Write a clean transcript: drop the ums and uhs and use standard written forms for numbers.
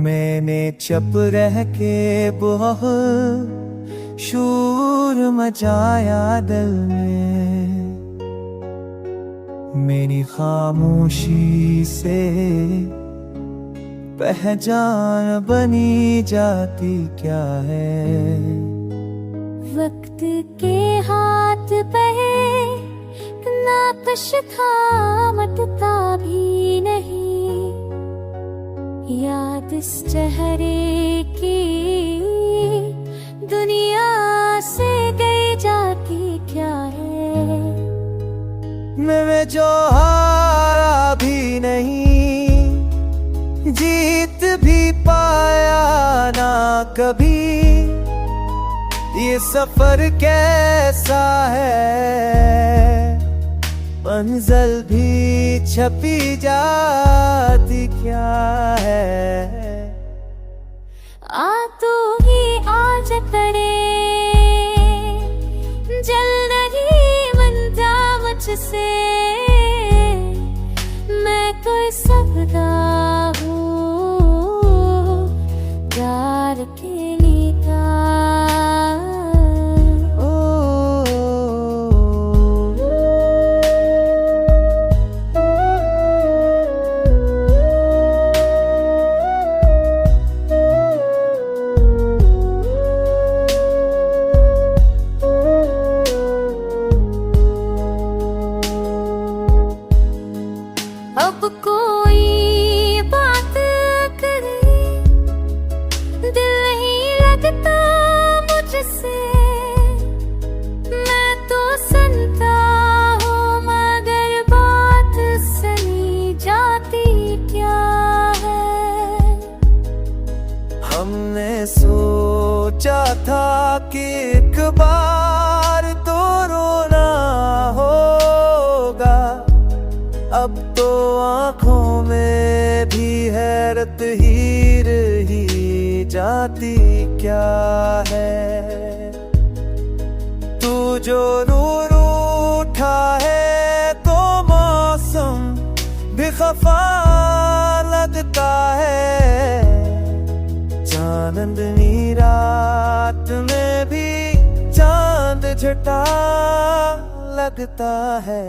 मैंने चुप रह के बहुत शोर मचाया दिल में, मेरी खामोशी से पहचान बनी जाती क्या है। वक्त के हाथ पे नाकश थामता भी नहीं, याद इस चेहरे की दुनिया से गई जाती क्या है। मैं जो हारा भी नहीं, जीत भी पाया ना कभी, ये सफर कैसा है, मंजिल भी छपी जाती क्या है। आ तू ही आज करे, जल नहीं बनता मुझसे, मैं कोई सबका हूँ प्यार के लिए का। अब कोई बात करे, दिल नहीं लगता मुझसे, मैं तो सुनता हूँ मगर बात सुनी जाती क्या है। हमने सोचा था कि एक बार तो रोना होगा, अब तो आँखों में भी हैरत ही रही जाती क्या है। तू जो नूर उठा है तो मौसम भी खफा लगता है, चांदनी रात में भी चांद छटा लगता है।